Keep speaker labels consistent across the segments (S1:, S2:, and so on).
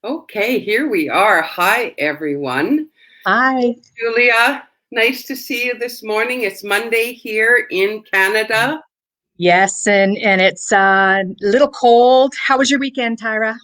S1: Okay, here we are. Hi, everyone.
S2: Hi.
S1: Julia, nice to see you this morning. It's Monday here in Canada.
S2: Yes, and it's a little cold. How was your weekend, Tyra?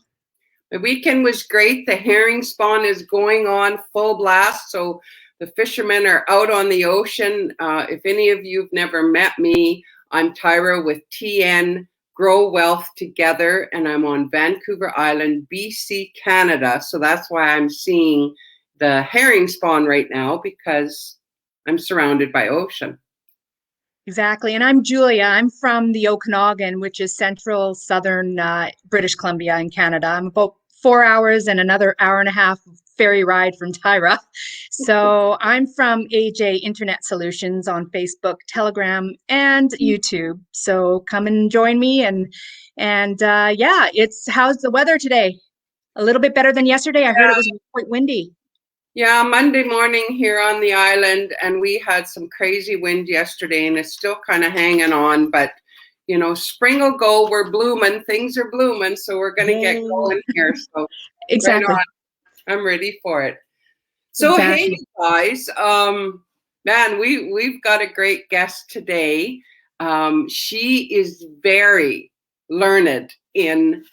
S1: The weekend was great. The herring spawn is going on full blast. So the fishermen are out on the ocean. If any of you have never met me, I'm Tyra with TN Grow Wealth Together, and I'm on Vancouver Island, BC, Canada. So that's why I'm seeing the herring spawn right now, because I'm surrounded by ocean.
S2: Exactly. And I'm Julia. I'm from the Okanagan, which is central southern British Columbia in Canada. I'm about 4 hours and another hour and a half ferry ride from Tyra. So I'm from AJ Internet Solutions on Facebook, Telegram, and YouTube. So come and join me. And yeah, how's the weather today? A little bit better than yesterday. I heard it was quite windy.
S1: Yeah, Monday morning here on the island, and we had some crazy wind yesterday, and it's still kind of hanging on. But spring will go. We're blooming. Things are blooming, so we're gonna get going here. So right
S2: Exactly.
S1: on. I'm ready for it. So hey,
S2: Exactly.
S1: you guys, man, we've got a great guest today. She is very learned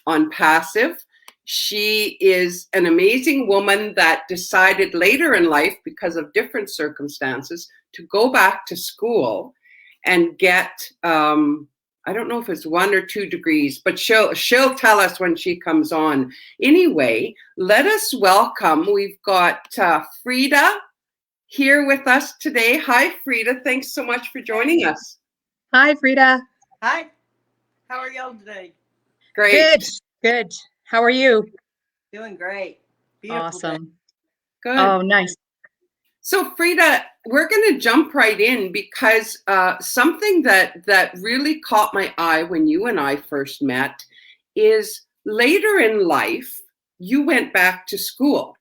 S1: on passive. She is an amazing woman that decided later in life, because of different circumstances, to go back to school and get I don't know if it's 1 or 2 degrees, but she'll tell us when she comes on. Anyway, let us welcome. We've got Freida here with us today. Hi, Freida. Thanks so much for joining us.
S2: Hi, Freida.
S3: Hi. How are y'all today?
S1: Great.
S2: Good. Good. How are you?
S3: Doing great. Beautiful
S2: Awesome.
S3: day.
S1: Good.
S2: Oh, nice.
S1: So, Freida, we're going to jump right in, because something that really caught my eye when you and I first met is later in life, you went back to school.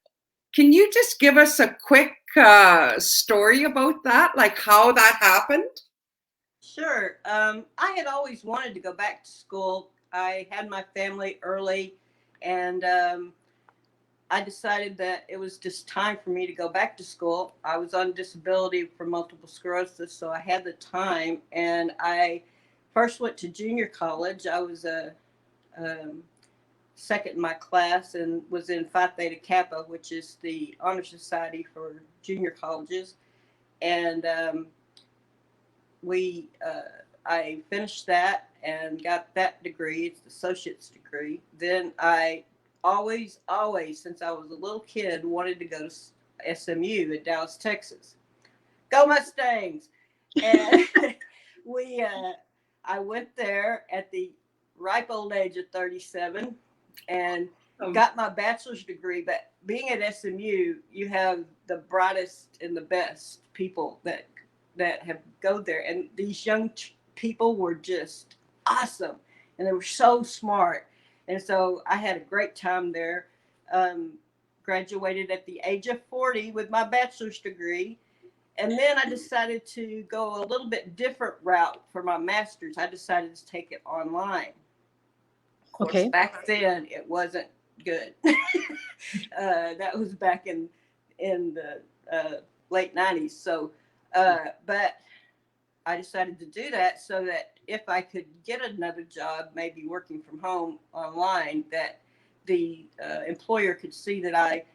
S1: Can you just give us a quick story about that, like how that happened?
S3: Sure. I had always wanted to go back to school. I had my family early, and I decided that it was just time for me to go back to school. I was on disability for multiple sclerosis, so I had the time, and I first went to junior college. I was a second in my class and was in Phi Theta Kappa, which is the honor society for junior colleges. And I finished that and got that degree. It's the associate's degree. Then I always, since I was a little kid, wanted to go to SMU in Dallas, Texas. Go Mustangs! And I went there at the ripe old age of 37 and got my bachelor's degree. But being at SMU, you have the brightest and the best people that have go there, and these young people were just awesome, and they were so smart, and so I had a great time there. Graduated at the age of 40 with my bachelor's degree, and then I decided to go a little bit different route for my master's. I decided to take it online. Of course,
S2: Okay.
S3: back then it wasn't good. That was back in the late 90s. So, but I decided to do that so that if I could get another job, maybe working from home online, that the employer could see that I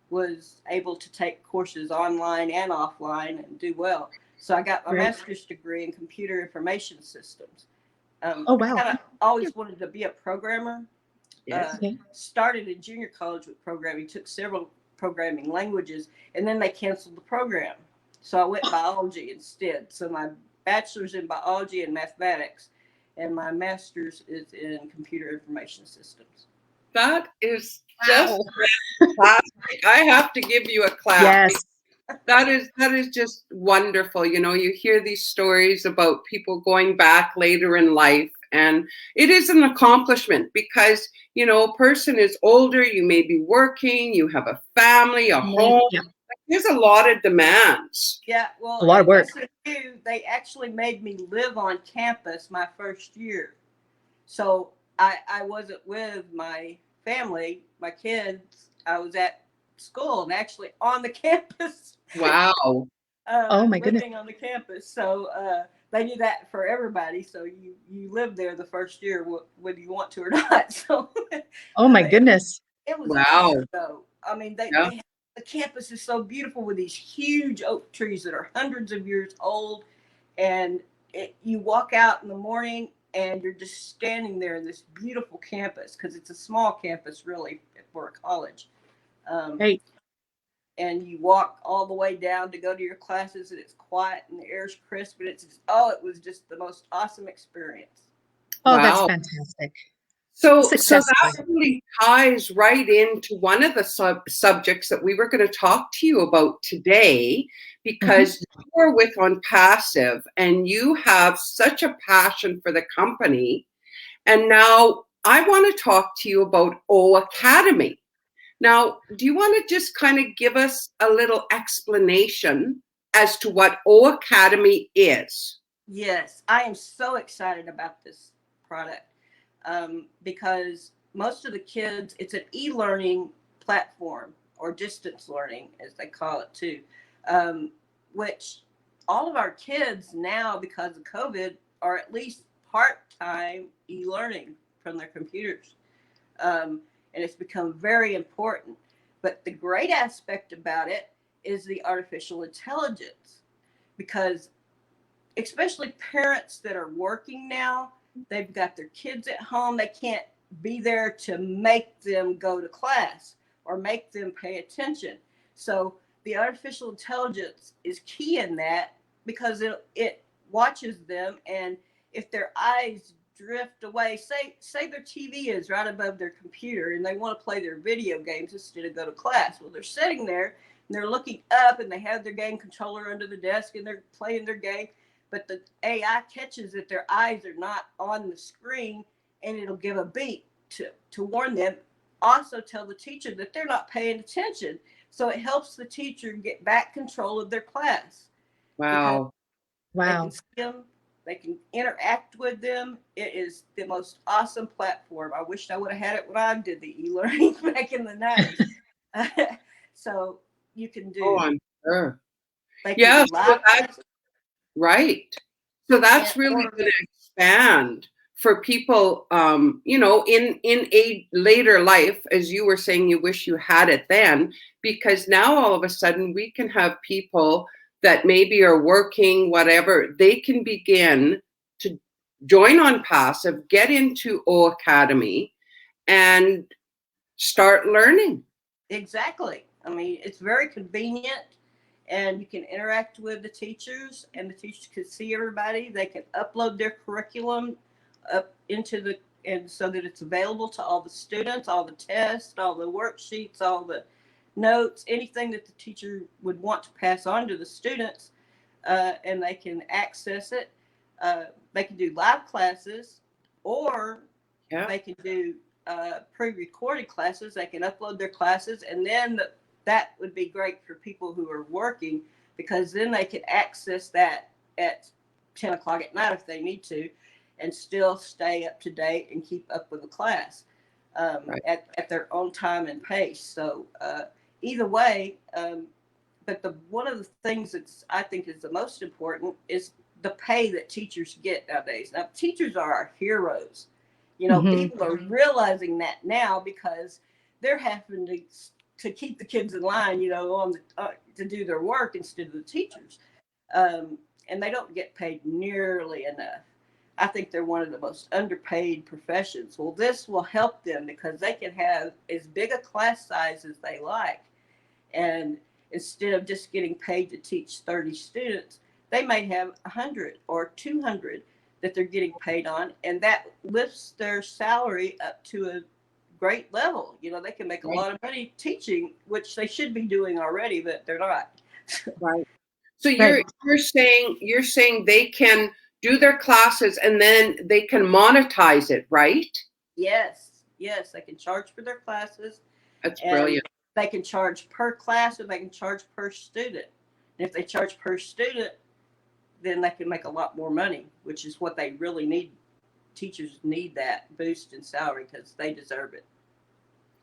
S3: was able to take courses online and offline and do well. So I got my master's degree in computer information systems.
S2: Oh, wow.
S3: I kind of always wanted to be a programmer.
S1: Yes.
S3: Started in junior college with programming, took several programming languages, and then they canceled the program. So I went biology instead. So my bachelor's in biology and mathematics, and my master's is in computer information systems.
S1: That is just fantastic. I have to give you a clap.
S2: Yes.
S1: That is just wonderful. You hear these stories about people going back later in life, and it is an accomplishment, because a person is older, you may be working, you have a family, a home.
S2: Yeah.
S1: There's a lot of demands.
S3: Yeah, well,
S2: A lot of work.
S3: SMU, they actually made me live on campus my first year. So I wasn't with my family, my kids, I was at school and actually on the campus.
S1: Wow.
S2: Oh my goodness.
S3: Living on the campus. So they do that for everybody. So you live there the first year, whether you want to or not. So
S2: Oh my
S3: it,
S2: goodness.
S3: it was
S1: Wow.
S3: awesome, though. I mean,
S1: Yeah.
S3: the campus is so beautiful with these huge oak trees that are hundreds of years old. And you walk out in the morning and you're just standing there in this beautiful campus, because it's a small campus, really, for a college.
S2: Right.
S3: And you walk all the way down to go to your classes, and it's quiet and the air's crisp, and it's just, it was just the most awesome experience.
S2: Oh, that's
S1: Wow.
S2: fantastic.
S1: So
S2: Success
S1: that
S2: story.
S1: really ties right into one of the subjects that we were going to talk to you about today, because you are with On Passive and you have such a passion for the company. And now I want to talk to you about O-Academy. Now, do you want to just kind of give us a little explanation as to what O-Academy is?
S3: Yes, I am so excited about this product, because most of the kids, it's an e-learning platform, or distance learning, as they call it too, which all of our kids now, because of COVID, are at least part-time e-learning from their computers. And it's become very important. But the great aspect about it is the artificial intelligence, because especially parents that are working now, they've got their kids at home. They can't be there to make them go to class or make them pay attention. So the artificial intelligence is key in that, because it watches them, and if their eyes drift away, say their TV is right above their computer and they want to play their video games instead of go to class. Well, they're sitting there and they're looking up and they have their game controller under the desk and they're playing their game, but the AI catches that their eyes are not on the screen, and it'll give a beep to warn them. Also tell the teacher that they're not paying attention. So it helps the teacher get back control of their class.
S1: Wow.
S3: They can
S2: Wow.
S3: see them, they can interact with them. It is the most awesome platform. I wished I would have had it when I did the e-learning back in the 90s. So you can do,
S1: Oh, I'm sure.
S3: they can
S1: Yeah,
S3: do live classes.
S1: right. So that's
S3: And,
S1: really
S3: or
S1: going to expand for people, in a later life, as you were saying, you wish you had it then, because now all of a sudden we can have people that maybe are working, whatever, they can begin to join On Passive, get into O-Academy, and start learning.
S3: Exactly. I mean, it's very convenient, and you can interact with the teachers, and the teachers can see everybody. They can upload their curriculum up into and so that it's available to all the students, all the tests, all the worksheets, all the notes, anything that the teacher would want to pass on to the students, and they can access it. They can do live classes, or
S1: Yeah.
S3: they can do pre-recorded classes. They can upload their classes, and then that would be great for people who are working, because then they can access that at 10 o'clock at night if they need to, and still stay up to date and keep up with the class,
S1: Right.
S3: at their own time and pace. So either way, but one of the things that's, I think, is the most important is the pay that teachers get nowadays. Now, teachers are our heroes. People are realizing that now, because they're having to keep the kids in line, to do their work instead of the teachers. And they don't get paid nearly enough. I think they're one of the most underpaid professions. Well, this will help them, because they can have as big a class size as they like. And instead of just getting paid to teach 30 students, they may have 100 or 200 that they're getting paid on, and that lifts their salary up to a great level. They can make a lot of money teaching, which they should be doing already, but they're not.
S1: Right. So
S2: Right.
S1: you're saying they can do their classes and then they can monetize it, right?
S3: Yes, they can charge for their classes,
S1: That's
S3: and
S1: brilliant.
S3: they can charge per class, or they can charge per student. And if they charge per student, then they can make a lot more money, which is what they really need. Teachers need that boost in salary, because they deserve it.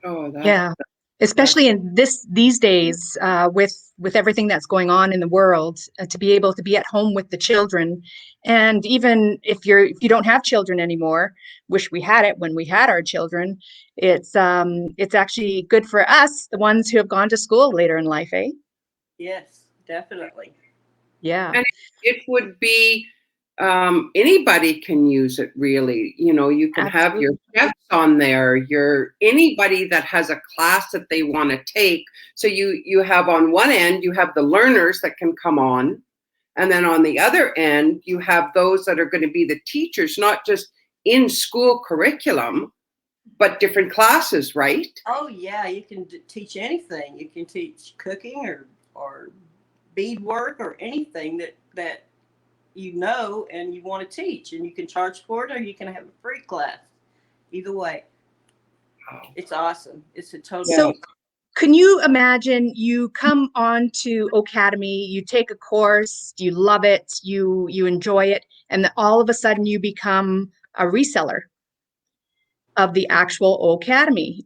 S1: Oh,
S2: Yeah.
S1: that's
S2: Especially in these days, with everything that's going on in the world, to be able to be at home with the children, and even if you don't have children anymore, wish we had it when we had our children. It's actually good for us, the ones who have gone to school later in life, eh?
S3: Yes, definitely.
S2: Yeah,
S1: And it would be anybody can use it really. You know, you can have your
S2: absolutely.
S1: chefs on there, your anybody that has a class that they want to take. So you have on one end, you have the learners that can come on, and then on the other end, you have those that are going to be the teachers, not just in school curriculum, but different classes, right?
S3: Oh yeah, you can teach anything. You can teach cooking or beadwork or anything that you know and you want to teach, and you can charge for it or you can have a free class. Either way, it's awesome. It's a
S1: Yeah.
S2: So, can you imagine you come on to O-Cademy, you take a course, you love it, you enjoy it, and then all of a sudden you become a reseller of the actual O-Cademy.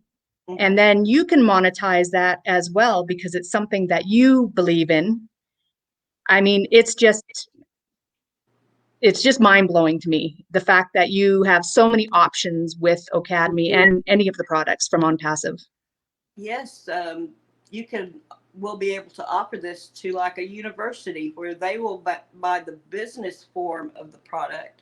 S3: Mhm.
S2: And then you can monetize that as well because it's something that you believe in. I mean, it's just mind-blowing to me, the fact that you have so many options with O-Cademy and any of the products from On Passive.
S3: Yes, you can. Will be able to offer this to like a university where they will buy the business form of the product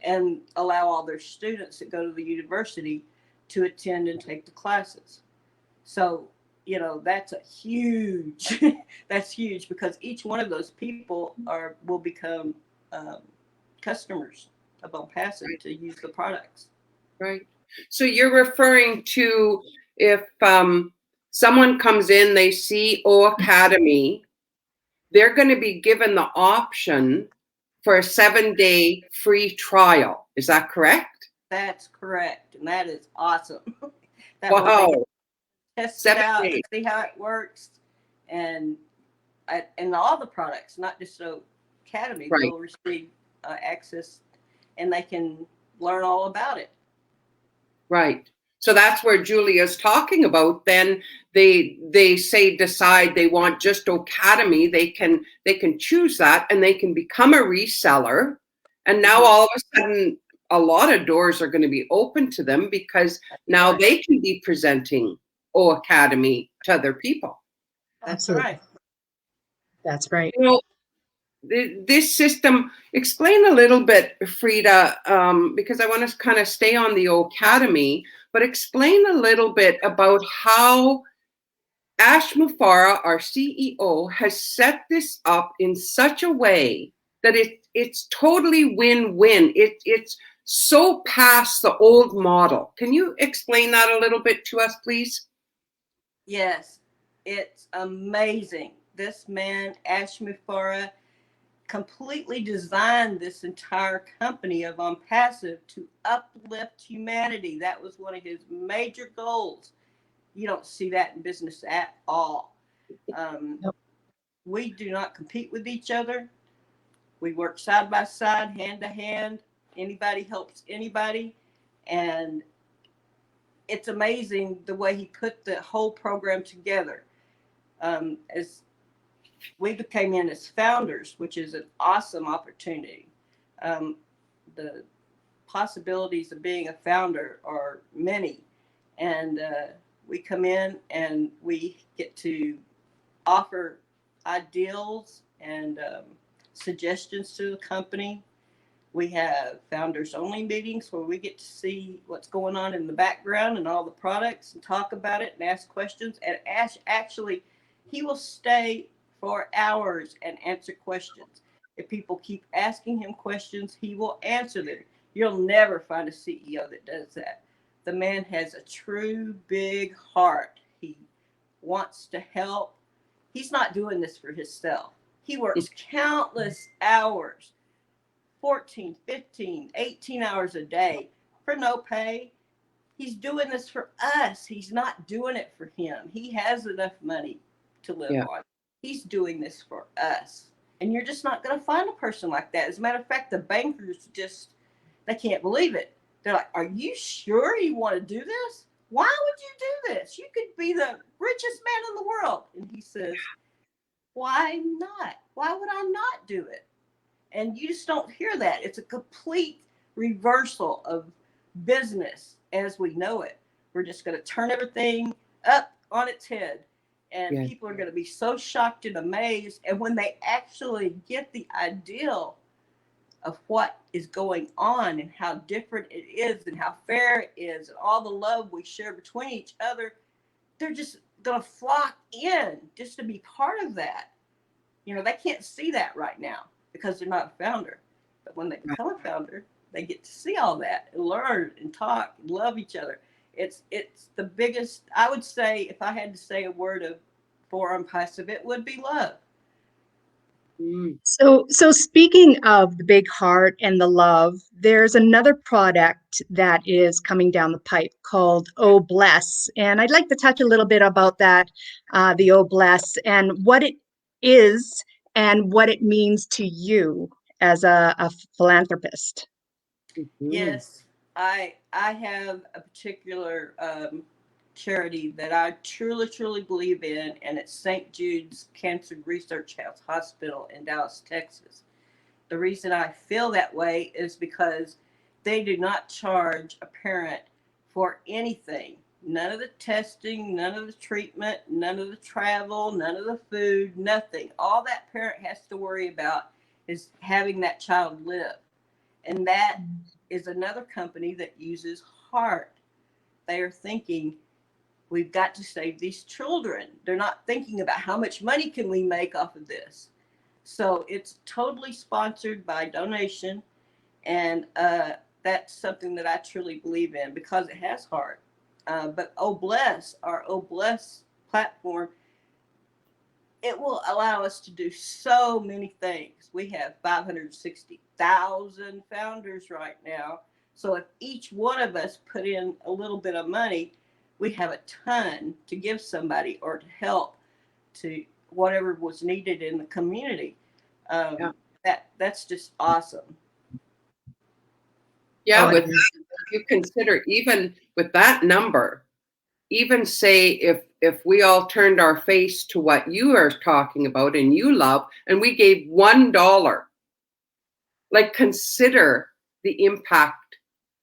S3: and allow all their students that go to the university to attend and take the classes. So, that's a huge, that's huge because each one of those people will become um, customers of On Passive to use the products.
S1: Right. So you're referring to if someone comes in, they see O Academy, they're going to be given the option for a 7-day free trial. Is that correct?
S3: That's correct, and that is awesome. That way they
S1: Wow.
S3: test it
S1: Seven
S3: out and
S1: days.
S3: see how it works, and and all the products, not just so Academy,
S1: Right.
S3: will receive access, and they can learn all about it.
S1: Right. So that's where Julia's talking about. Then they say decide they want just Academy. They can choose that and they can become a reseller. And now
S3: Mhm.
S1: all of a sudden a lot of doors are going to be open to them because
S3: That's
S1: now
S3: right.
S1: they can be presenting O Academy to other people.
S3: That's
S2: Absolutely.
S3: right.
S2: That's right.
S1: You know, this system, explain a little bit, Freida, because I want to kind of stay on the O Academy, but explain a little bit about how Ash Mufarah, our CEO, has set this up in such a way that it's totally win-win. It's so past the old model. Can you explain that a little bit to us, please?
S3: Yes, it's amazing. This man, Ash Mufarah, completely designed this entire company of On Passive to uplift humanity. That was one of his major goals. You don't see that in business at all. Um,
S2: Nope.
S3: we do not compete with each other. We work side by side, hand to hand. Anybody helps anybody. And it's amazing the way he put the whole program together. As we came in as founders, which is an awesome opportunity. Um, the possibilities of being a founder are many. And we come in and we get to offer ideals and suggestions to the company. We have founders only meetings where we get to see what's going on in the background and all the products and talk about it and ask questions. And Ash actually, he will stay for hours and answer questions. If people keep asking him questions, he will answer them. You'll never find a CEO that does that. The man has a true big heart. He wants to help. He's not doing this for himself. He works countless hours, 14, 15, 18 hours a day for no pay. He's doing this for us. He's not doing it for him. He has enough money to live
S1: Yeah.
S3: on. He's doing this for us. And you're just not going to find a person like that. As a matter of fact, the bankers they can't believe it. They're like, are you sure you want to do this? why would you do this? You could be the richest man in the world. And he says, why not? Why would I not do it? And you just don't hear that. It's a complete reversal of business as we know it. We're just going to turn everything up on its head. And people are going to be so shocked and amazed. And when they actually get the ideal of what is going on and how different it is and how fair it is and all the love we share between each other, they're just going to flock in just to be part of that. You know, they can't see that right now because they're not a founder. But when they become a founder, they get to see all that and learn and talk and love each other. It's the biggest, I would say, if I had to say a word of for Unpassive, it would be love.
S2: So speaking of the big heart and the love, there's another product that is coming down the pipe called O-Bless. And I'd like to touch a little bit about that, the O-Bless, and what it is and what it means to you as a philanthropist.
S3: Yes, I have a particular charity that I truly believe in, and it's St. Jude's Cancer Research Hospital in Dallas, Texas. The reason I feel that way is because they do not charge a parent for anything. None of the testing, none of the treatment, none of the travel, none of the food, nothing. All that parent has to worry about is having that child live. And that is another company that uses heart. They are thinking, we've got to save these children. They're not thinking about how much money can we make off of this. So it's totally sponsored by donation. And that's something that I truly believe in because it has heart. But O-Bless, our O-Bless platform, it will allow us to do so many things. We have 560,000 founders right now. So if each one of us put in a little bit of money, we have a ton to give somebody or to help to whatever was needed in the community. That's just awesome.
S1: Yeah, with that, if you consider even with that number, even say if we all turned our face to what you are talking about and you love, and we gave $1, like consider the impact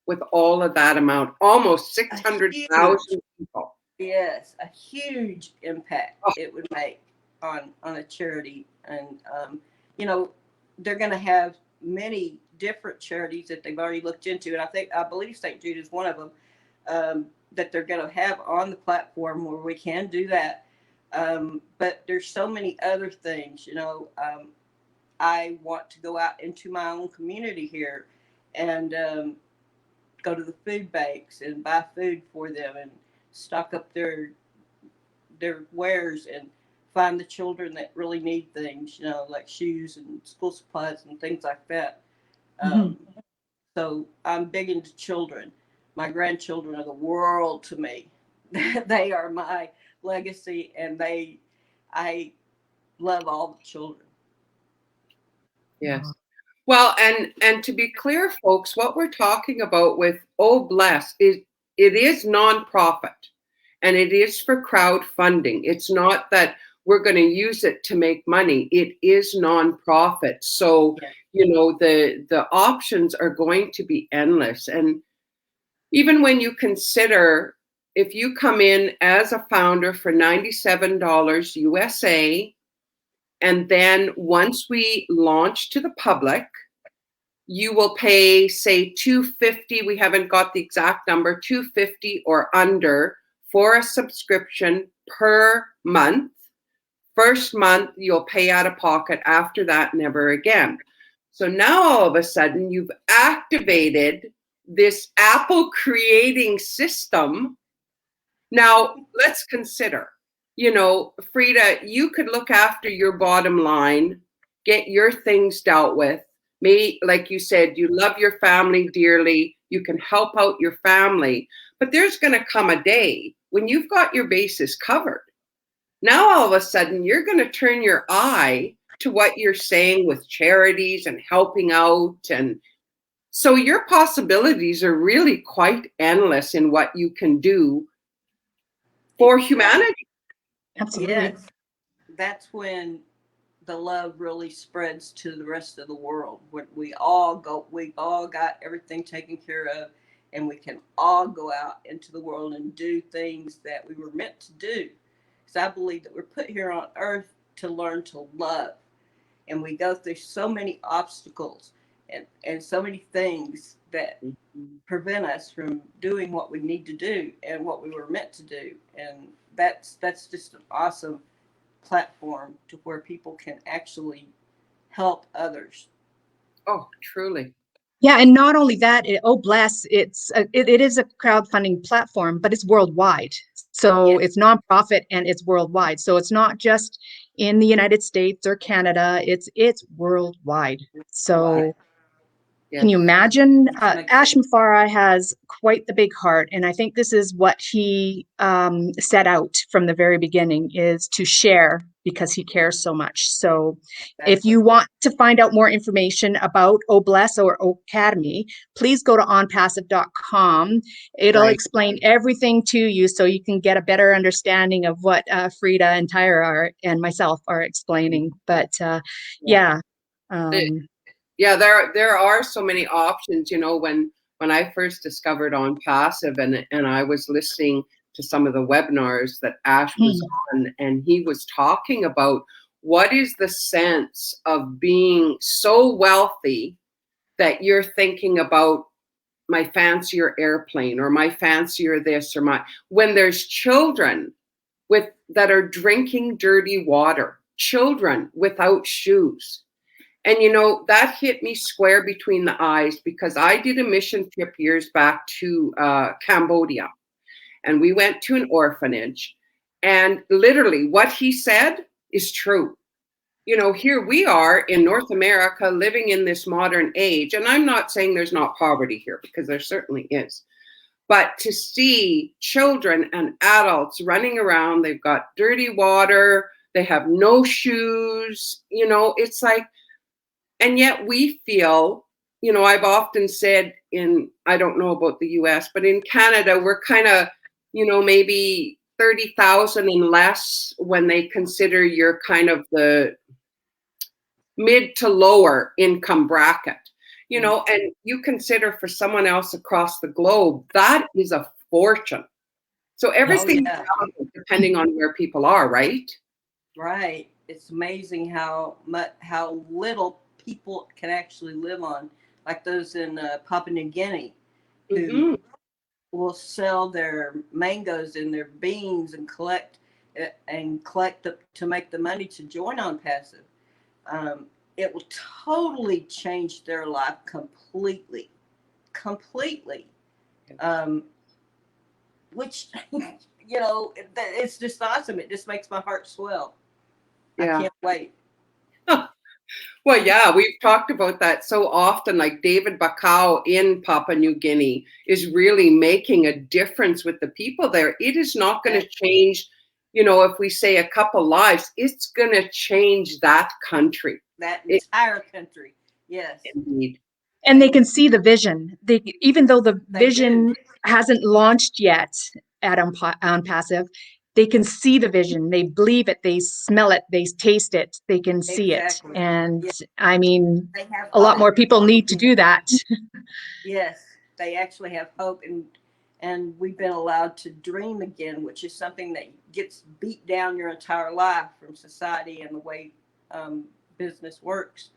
S1: with all of that amount, almost 600,000 people.
S3: Yes, a huge impact it would make on a charity. And, you know, they're going to have many different charities that they've already looked into. And I believe St. Jude is one of them that they're going to have on the platform where we can do that. But there's so many other things, you know. I want to go out into my own community here and go to the food banks and buy food for them and stock up their wares and find the children that really need things, you know, like shoes and school supplies and things like that. So I'm big into children. My grandchildren are the world to me. They are my legacy, and I love all the children.
S1: Yes. Well, and to be clear, folks, what we're talking about with O-Bless is it is nonprofit and it is for crowdfunding. It's not that we're going to use it to make money. It is nonprofit. So, you know, the options are going to be endless. And even when you consider if you come in as a founder for $97 USA, and then once we launch to the public, you will pay, say, $250. We haven't got the exact number, $250 or under for a subscription per month. First month, you'll pay out of pocket. After that, never again. So now all of a sudden, you've activated this Apple creating system. Now, let's consider, you know, Freida, you could look after your bottom line, get your things dealt with. Maybe, like you said, you love your family dearly. You can help out your family. But there's going to come a day when you've got your bases covered. Now, all of a sudden, you're going to turn your eye to what you're saying with charities and helping out. And so your possibilities are really quite endless in what you can do for humanity.
S2: Absolutely.
S3: Yes, that's when the love really spreads to the rest of the world. When we all got everything taken care of, and we can all go out into the world and do things that we were meant to do. Because I believe that we're put here on earth to learn to love, and we go through so many obstacles and so many things that prevent us from doing what we need to do and what we were meant to do. And that's just an awesome platform to where people can actually help others.
S1: Oh, truly.
S2: Yeah, and not only that, O-Bless, it is a crowdfunding platform, but it's worldwide. So
S3: Yes.
S2: it's nonprofit and it's worldwide. So it's not just in the United States or Canada, it's worldwide. So can you
S1: Yes.
S2: imagine?
S3: Makes
S2: Ash
S3: sense.
S2: Mafara has quite the big heart, and I think this is what he set out from the very beginning, is to share because he cares so much. So if
S3: Exactly.
S2: you want to find out more information about O-Bless or O-Cademy, please go to onpassive.com. It'll
S1: Right.
S2: explain everything to you so you can get a better understanding of what Freida and Tyra and myself are explaining. But yeah.
S1: Yeah, there are so many options, you know, when I first discovered On Passive, and I was listening to some of the webinars that Ash was on, and he was talking about what is the sense of being so wealthy that you're thinking about my fancier airplane or my fancier this or my, when there's children with that are drinking dirty water, children without shoes. And, you know, that hit me square between the eyes, because I did a mission trip years back to Cambodia, and we went to an orphanage, and literally what he said is true. You know, here we are in North America living in this modern age, and I'm not saying there's not poverty here, because there certainly is. But to see children and adults running around, they've got dirty water, they have no shoes, you know, it's like, and yet we feel, you know, I've often said I don't know about the US, but in Canada, we're kind of, you know, maybe 30,000 and less when they consider you're kind of the mid to lower income bracket, you know, and you consider for someone else across the globe, that is a fortune. So everything, depending on where people are, right?
S3: Right. It's amazing how little people can actually live on, like those in Papua New Guinea, who will sell their mangoes and their beans and collect to make the money to join On Passive. It will totally change their life completely. Which, you know, it's just awesome. It just makes my heart swell.
S1: Yeah.
S3: I can't wait.
S1: Well, yeah, we've talked about that so often. Like David Bakau in Papua New Guinea is really making a difference with the people there. It is not going to change, you know, if we say a couple lives, it's going to change that country.
S3: That entire country. Yes.
S1: Indeed.
S2: And they can see the vision. Even though the vision hasn't launched yet at On Passive, they can see the vision. They believe it. They smell it. They taste it. They can see it. And I mean, a lot more people need to do that.
S3: Yes, they actually have hope, and we've been allowed to dream again, which is something that gets beat down your entire life from society and the way business works.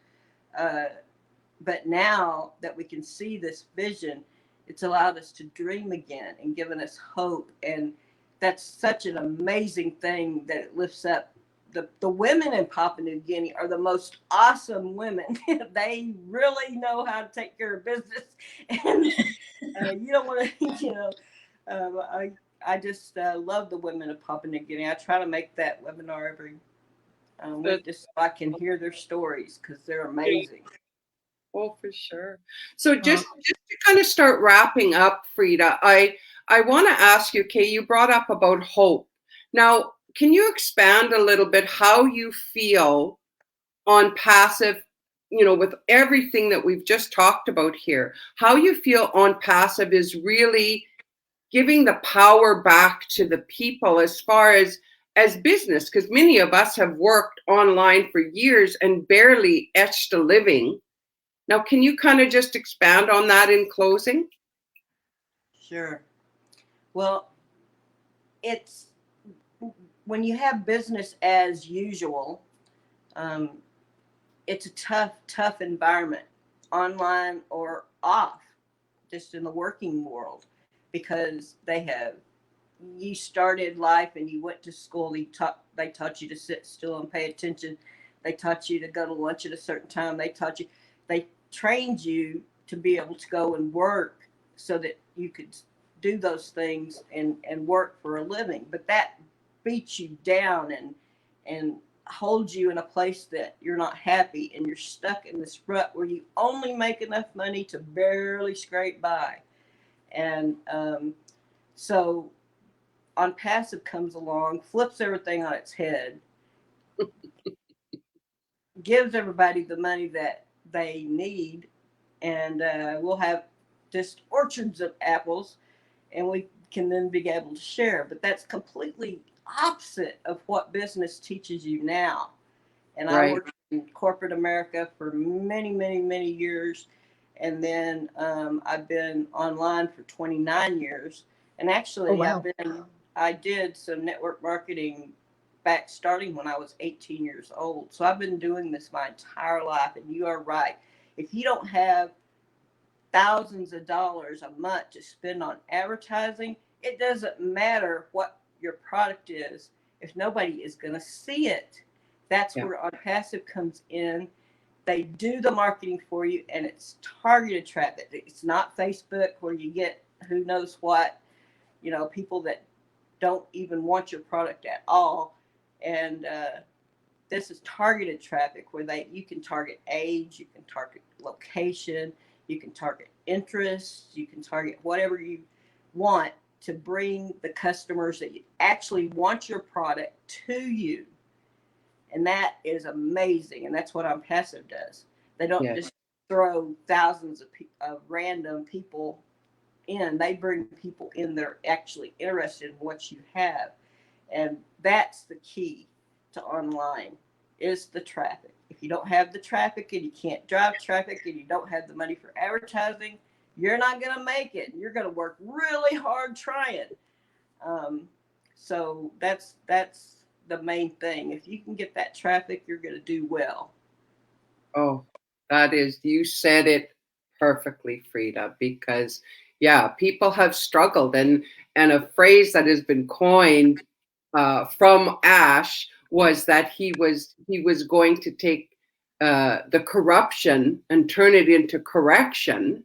S3: But now that we can see this vision, it's allowed us to dream again and given us hope. And that's such an amazing thing that it lifts up. The women in Papua New Guinea are the most awesome women. They really know how to take care of business. And you don't want to, you know, I just love the women of Papua New Guinea. I try to make that webinar every week just so I can hear their stories, because they're amazing.
S1: Oh, for sure. So just to kind of start wrapping up, Freida, I want to ask you, Kay, you brought up about hope. Now, can you expand a little bit how you feel On Passive, you know, with everything that we've just talked about here, how you feel On Passive is really giving the power back to the people as far as business, because many of us have worked online for years and barely etched a living. Now, can you kind of just expand on that in closing?
S3: Sure. Well, it's when you have business as usual, it's a tough environment, online or off, just in the working world, because you started life and you went to school. They taught you to sit still and pay attention. They taught you to go to lunch at a certain time. They trained you to be able to go and work so that you could do those things and work for a living. But that beats you down and holds you in a place that you're not happy, and you're stuck in this rut where you only make enough money to barely scrape by. And so On Passive comes along, flips everything on its head, gives everybody the money that they need, and we'll have just orchards of apples, and we can then be able to share. But that's completely opposite of what business teaches you now. And I worked in corporate America for many, many, many years. And then I've been online for 29 years. And actually, I did some network marketing back starting when I was 18 years old. So I've been doing this my entire life. And you are right. If you don't have thousands of dollars a month to spend on advertising, it doesn't matter what your product is if nobody is going to see it. That's where On Passive comes in. They do the marketing for you, and it's targeted traffic. It's not Facebook where you get who knows what, people that don't even want your product at all. And this is targeted traffic where you can target age, you can target location, you can target interests, you can target whatever you want to bring the customers that actually want your product to you. And that is amazing. And that's what On Passive does. They don't just throw thousands of random people in. They bring people in that are actually interested in what you have. And that's the key to online, is the traffic. If you don't have the traffic and you can't drive traffic and you don't have the money for advertising, you're not going to make it. You're going to work really hard trying. So that's the main thing. If you can get that traffic, you're going to do well.
S1: Oh, you said it perfectly, Freida, because people have struggled, and a phrase that has been coined from Ash was that he was going to take the corruption and turn it into correction,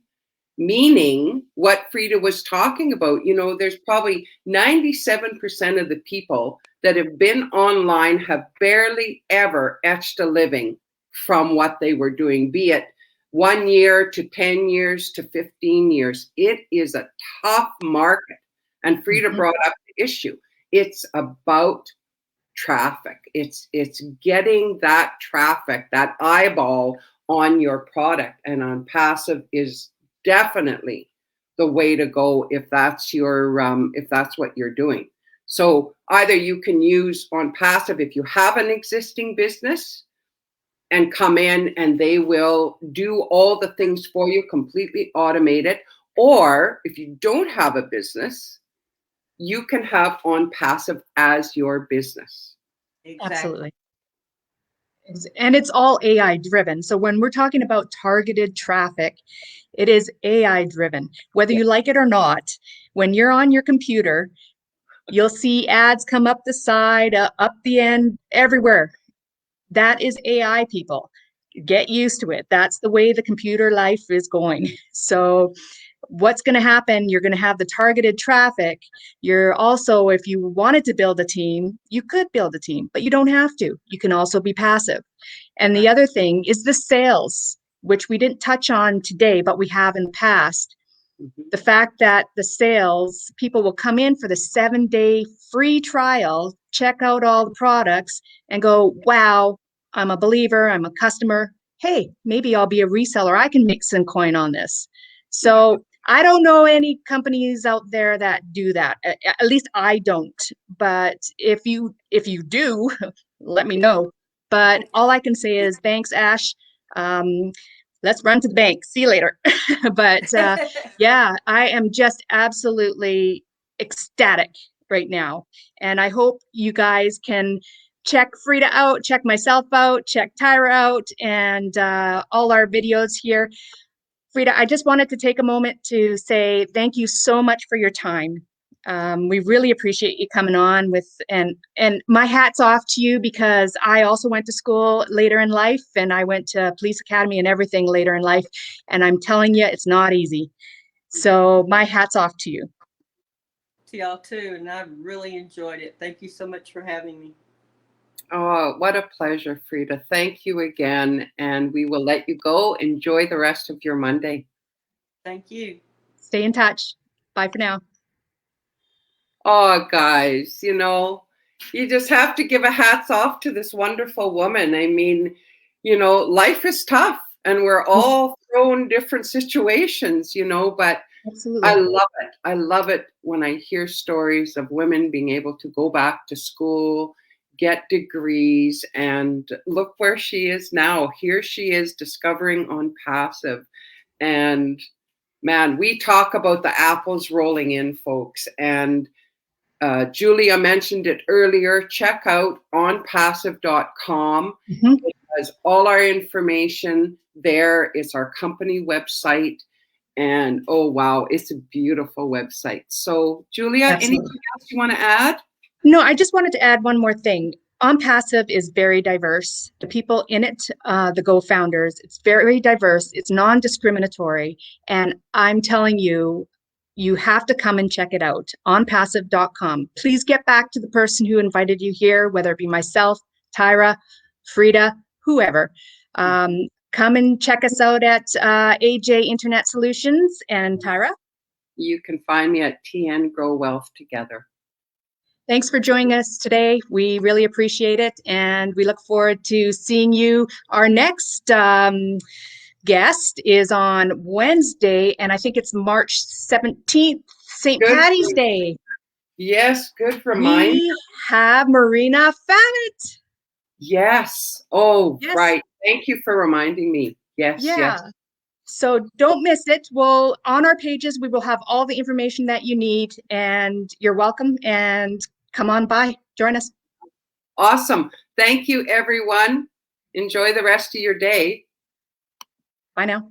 S1: meaning what Freida was talking about. There's probably 97% of the people that have been online have barely ever etched a living from what they were doing, be it 1 year to 10 years to 15 years. It is a tough market. And Freida brought up the issue. It's about traffic. It's getting that traffic, that eyeball on your product. And On Passive is definitely the way to go if that's what you're doing. So either you can use On Passive if you have an existing business and come in and they will do all the things for you, completely automated. Or if you don't have a business, you can have On Passive as your business.
S3: Exactly.
S2: Absolutely. And it's all AI driven. So when we're talking about targeted traffic, it is AI driven. Whether you like it or not, when you're on your computer, you'll see ads come up the side, up the end, everywhere. That is AI, people. Get used to it. That's the way the computer life is going. So what's going to happen? You're going to have the targeted traffic. You're also, if you wanted to build a team, you could build a team, but you don't have to. You can also be passive. And the other thing is the sales, which we didn't touch on today, but we have in the past. The fact that the sales, people will come in for the 7-day free trial, check out all the products and go, wow, I'm a believer, I'm a customer. Hey, maybe I'll be a reseller. I can make some coin on this. So I don't know any companies out there that do that. At least I don't. But if you do, let me know. But all I can say is thanks, Ash. Um, let's run to the bank. See you later. But yeah, I am just absolutely ecstatic right now. And I hope you guys can check Freida out, check myself out, check Tyra out, and all our videos here. Freida, I just wanted to take a moment to say thank you so much for your time. We really appreciate you coming on with, and my hat's off to you because I also went to school later in life, and I went to police academy and everything later in life, and I'm telling you, it's not easy. So my hat's off to you.
S3: To y'all too, and I've really enjoyed it. Thank you so much for having me.
S1: Oh, what a pleasure, Freida. Thank you again. And we will let you go. Enjoy the rest of your Monday.
S3: Thank you.
S2: Stay in touch. Bye for now.
S1: Oh, guys, you know, you just have to give a hats off to this wonderful woman. I mean, you know, life is tough and we're all thrown different situations, you know, but
S2: Absolutely.
S1: I love it. I love it when I hear stories of women being able to go back to school, get degrees, and look where she is now. Here she is discovering on passive. And man, we talk about the apples rolling in, folks. And Julia mentioned it earlier. Check out onpassive.com because all our information there is our company website. And oh, wow, it's a beautiful website. So, Julia,
S2: Absolutely.
S1: anything else you want to add?
S2: No, I just wanted to add one more thing. On Passive is very diverse. The people in it, the Go founders, it's very diverse. It's non-discriminatory. And I'm telling you, you have to come and check it out, onpassive.com. Please get back to the person who invited you here, whether it be myself, Tyra, Freida, whoever. Come and check us out at AJ Internet Solutions. And Tyra?
S1: You can find me at TN Grow Wealth Together.
S2: Thanks for joining us today. We really appreciate it. And we look forward to seeing you. Our next guest is on Wednesday, and I think it's March 17th, St. Patty's Day.
S1: Yes, good reminder.
S2: We have Marina Fannett.
S1: Yes. Oh,
S2: yes.
S1: Right. Thank you for reminding me. Yes, yes.
S2: So don't miss it. Well, on our pages, we will have all the information that you need, and you're welcome. And come on by, join us.
S1: Awesome. Thank you, everyone. Enjoy the rest of your day.
S2: Bye now.